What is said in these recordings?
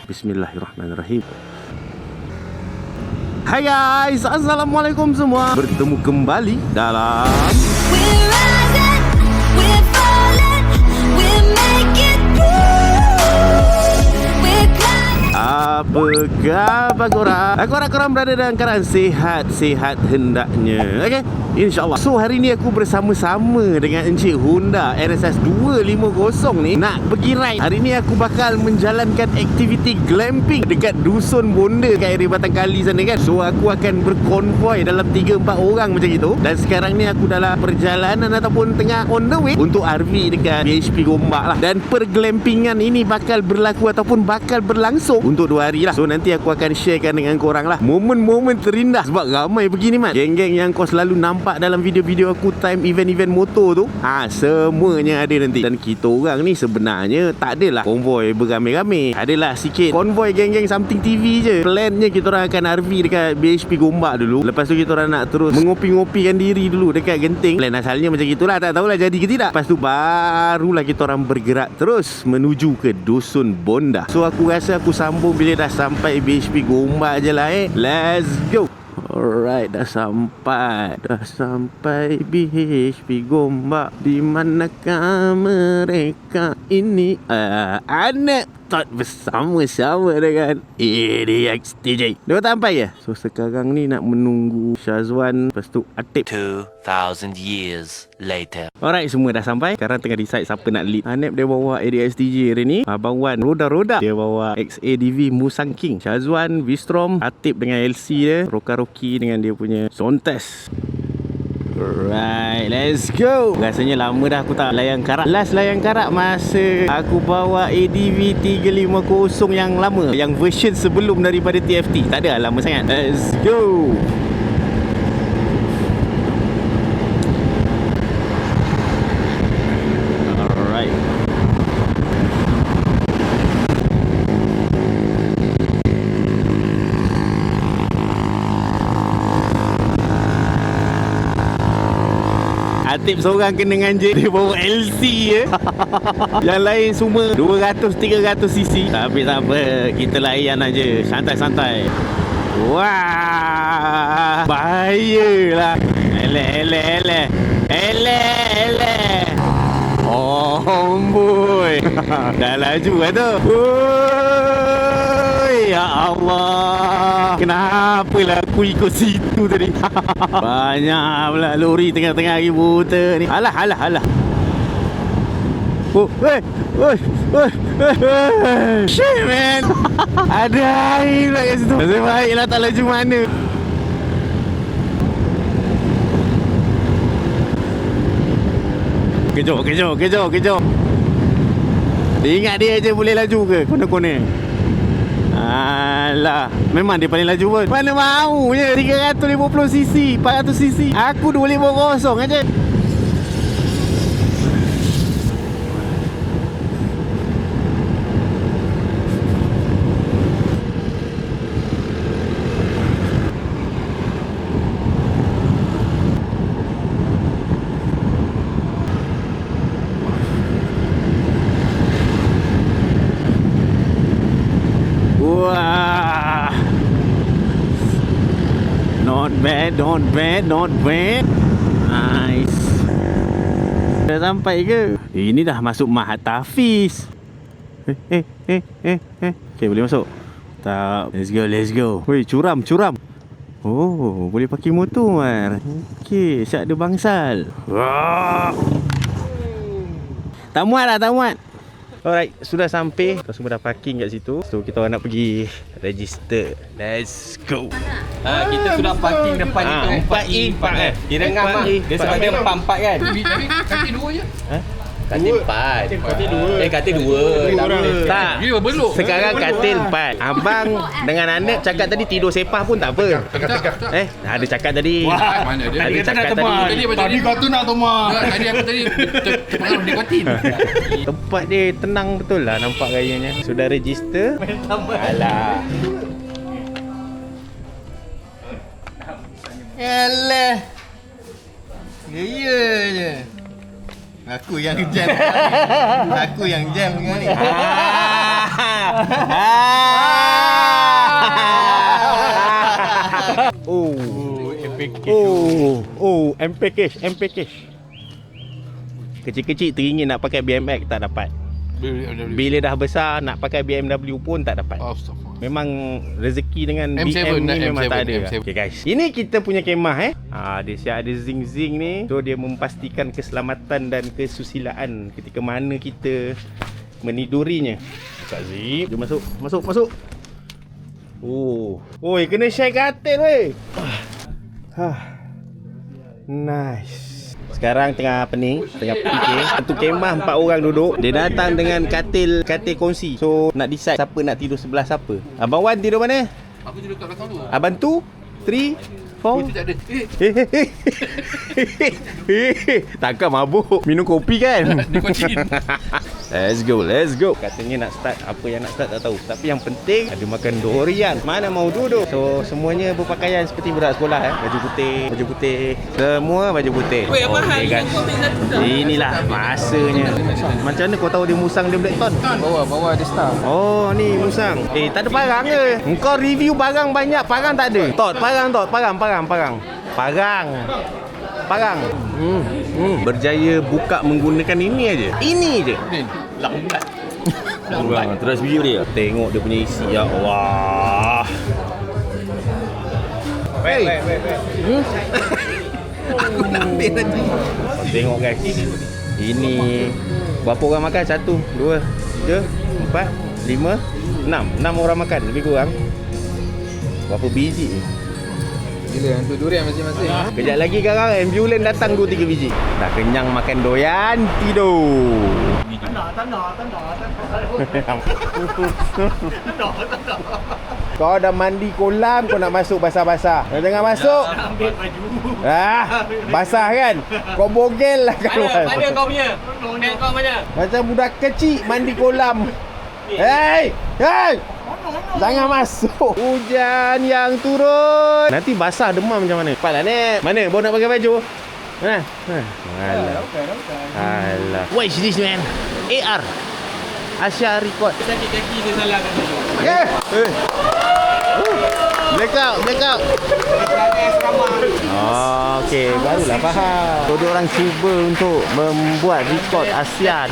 Bismillahirrahmanirrahim. Hai guys, Assalamualaikum semua. Bertemu kembali dalam apa khabar korang? Aku harap korang berada dalam keadaan sihat-sihat hendaknya. Okey, InsyaAllah. So hari ni aku bersama-sama dengan Encik Honda RSS 250 ni nak pergi ride. Hari ni aku bakal menjalankan aktiviti glamping dekat Dusun Bonda kat area Batang Kali sana kan. So aku akan berkonvoi dalam 3-4 orang macam itu. Dan sekarang ni aku dalam perjalanan ataupun tengah on the way untuk RV dekat BHP Gombak lah. Dan perglampingan ini bakal berlaku ataupun bakal berlangsung untuk 2 hari lah. So nanti aku akan sharekan dengan korang lah momen-momen terindah. Sebab ramai pergi ni Mat. Geng-geng yang kau selalu nampak dalam video-video aku time event-event motor tu, semuanya ada nanti. Dan kita orang ni sebenarnya tak adalah konvoi beramai-ramai. Adalah sikit konvoi geng-geng something TV je. Plannya kita orang akan RV dekat BHP Gombak dulu. Lepas tu kita orang nak terus mengopi-ngopikan diri dulu dekat Genting. Plan asalnya macam itulah. Tak tahulah jadi ke tidak. Lepas tu barulah kita orang bergerak terus menuju ke Dusun Bonda. So aku rasa aku sambung bila dah sampai BHP Gombak je lah Let's go. Alright, dah sampai BHP Gombak. Di manakah mereka ini? Anak tot bersama-sama dengan EDX DJ. Dia tak sampai ya? So sekarang ni nak menunggu Syazwan, lepas tu Atip. 2,000 years later. Alright, semua dah sampai. Sekarang tengah decide siapa nak lead. Anep dia bawa ADX DJ hari ni. Abang Wan roda-roda, dia bawa XADV Musang King. Syazwan V-Strom, Atip dengan LC dia, Roka-Roki dengan dia punya Zontes. Alright, let's go. Rasanya lama dah aku tak layang karak. Last layang karak masa aku bawa ADV 350 yang lama, yang version sebelum daripada TFT. Tak ada lama sangat. Let's go. Atip seorang kena nganje. Dia bawa LC je. Yang lain semua 200-300cc. Tapi tak apa, kita layan aja. Santai-santai. Wah, bahayalah. Eleh. Oh boy. Dah laju kan tu. Ya Allah, kenapalah aku ikut situ tadi. Banyak pula lori tengah-tengah hari buta ni. Alah. Oh, shit man. Ada air pula kat situ. Nasib baiklah tak laju mana. Kejap. Dia ingat dia je boleh laju ke kona-kona? Alah, memang dia paling laju pun. Mana mau je 350cc, 400cc. Aku 250 aja. Wah, not bad. Nice. Dah sampai ke? Ini dah masuk Mahat Tafiz. Okay, boleh masuk? Tak. Let's go. Weh, curam. Oh, boleh pakai motor man. Okay, siap ada bangsal. Tak muat. Alright, sudah sampai. Kita semua dah parking kat situ. So kita orang nak pergi register. Let's go. Kita sudah parking depan ni 4E4 kan. Kira ngam dia sebab dia 4-4 kan. Tapi kaki 2 je. Katil 4. Katil 2. Tak. Dia berbelok. Sekarang katil 4. Abang dengan anak cakap tadi tidur sepah pun tak apa. Ada cakap tadi. Mana dia? Ada cakap tadi. Tadi kata nak toma. Tadi aku tadi terpengaruh nikotin. Tempat dia tenang betul lah nampak gayanya. Sudah register. Alah. Alah. Gaya je. Aku yang jam. Aku yang jam dengan ni. M package. Kecil-kecil teringin nak pakai BMX tak dapat. Bila dah besar nak pakai BMW pun tak dapat. Memang rezeki dengan M7, BM ni memang M7, tak ada. M7. Okay guys, ini kita punya kemah dia siap ada zing-zing ni. So dia memastikan keselamatan dan kesusilaan ketika mana kita menidurinya. Kak Zip, jom masuk. Oi, kena share katil weh. Nice. Sekarang tengah pening, tengah fikir. Satu kemah 4 orang duduk. Dia datang dengan katil kongsi. So nak decide siapa nak tidur sebelah siapa. Abang Wan tidur mana? Aku tidur kat belakang tu. Abang tu 3, 4. Itu tak ada. Takkan mabuk. Minum kopi kan? Nikotin. Let's go. Katanya nak start. Apa yang nak start tak tahu. Tapi yang penting ada makan durian. Mana mau duduk. So semuanya berpakaian seperti budak sekolah Baju putih. Semua baju putih. Okay, guys. Inilah masanya. Macam mana kau tahu dia musang dia Blackton? Bawah ada staff. Oh ni musang. Tak ada parang ke? Engkau review parang banyak, parang tak ada. Parang. Berjaya buka menggunakan ini aja. Ini je. Lambat. Terus video dia. Tengok dia punya isi. Ya Allah. Wait. Aku nak ambil tadi. Tengok guys. Ini berapa orang makan? 1, 2, 3, 4, 5, 6 orang makan lebih kurang. Berapa biji ni? Gila, untuk durian masing-masing. Kejap lagi sekarang ambulans datang 2-3 biji. Dah kenyang makan doyan, tidur. Kau dah mandi kolam, kau nak masuk basah-basah. Kau jangan masuk. Ambil baju. Basah kan? Kau bogel lah kawan. Mana kau punya? Kau mana? Macam budak kecil mandi kolam. Hei! Jangan masuk. Hujan yang turun. Nanti basah demam macam mana? Cepatlah Nek. Mana? Baru nak pakai baju? Mana? Alah. What is this man? AR Asia Record. Sakit kaki dia salah kan. Blackout. Okey, barulah faham. So, dia orang cuba untuk membuat rekod ASEAN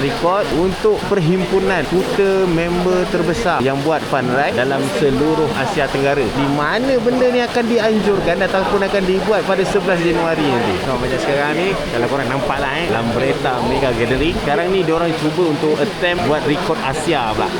Record untuk perhimpunan kuta member terbesar yang buat fun ride dalam seluruh Asia Tenggara. Di mana benda ni akan dianjurkan ataupun akan dibuat pada 11 Januari nanti. So, macam sekarang ni, kalau korang nampak lah dalam berita Mega Gathering, sekarang ni dia orang cuba untuk attempt buat rekod Asia pula.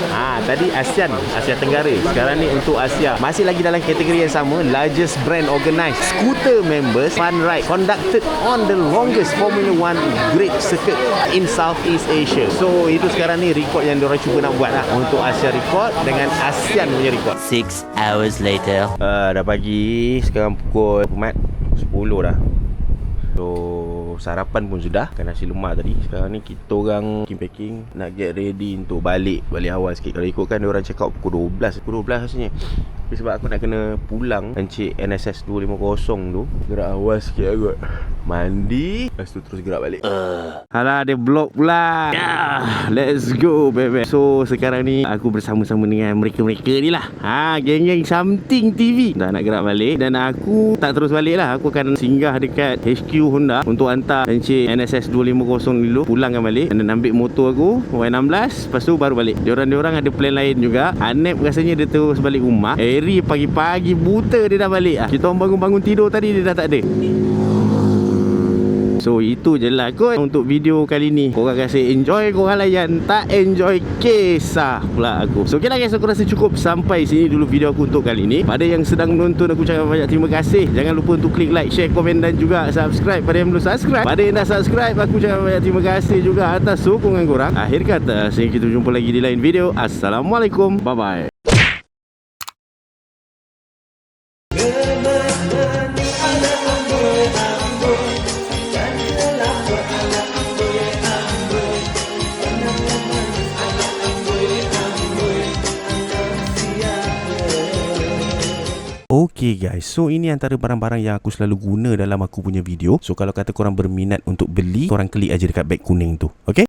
Tadi Asia Tenggara. Sekarang ni untuk Asia. Masih lagi dalam kategori yang sama, largest brand organized scooter members fun ride conducted on the longest Formula 1 grid circuit in Southeast Asia. So itu sekarang ni rekod yang diorang cuba nak buat lah untuk Asia Record dengan ASEAN punya rekod. 6 hours later. Dah pagi. Sekarang pukul 10 dah. So sarapan pun sudah. Makan nasi lemak tadi. Sekarang ni kita orang packing nak get ready untuk balik awal sikit. Kalau ikutkan dia orang check out pukul 12 rasanya. Tapi sebab aku nak kena pulang Encik NSS 250 tu, gerak awal sikit kot. Mandi, lepas tu terus gerak balik. Alah, dia vlog pula. Let's go baby. So sekarang ni aku bersama-sama dengan mereka-mereka ni lah. Geng-geng Something TV. Dah nak gerak balik. Dan aku tak terus balik lah. Aku akan singgah dekat HQ Honda untuk hantar Encik NSS 250 dulu, pulangkan balik dan ambil motor aku Y16. Lepas tu baru balik. Diorang ada plan lain juga. Anep rasanya dia terus balik rumah. Eri pagi-pagi buta dia dah balik. Kita orang bangun-bangun tidur tadi dia dah tak ada. So itu je lah kot untuk video kali ni. Korang rasa enjoy, korang layan. Tak enjoy, kisah pula aku. So okay lah guys, aku rasa cukup sampai sini dulu video aku untuk kali ni. Pada yang sedang menonton, aku ucapkan banyak terima kasih. Jangan lupa untuk klik like, share, komen dan juga subscribe pada yang belum subscribe. Pada yang dah subscribe, aku ucapkan banyak terima kasih juga atas sokongan korang. Akhir kata, sehingga kita jumpa lagi di lain video. Assalamualaikum, bye bye. Okay guys, so ini antara barang-barang yang aku selalu guna dalam aku punya video. So kalau kata korang berminat untuk beli, korang klik aja dekat beg kuning tu. Okay?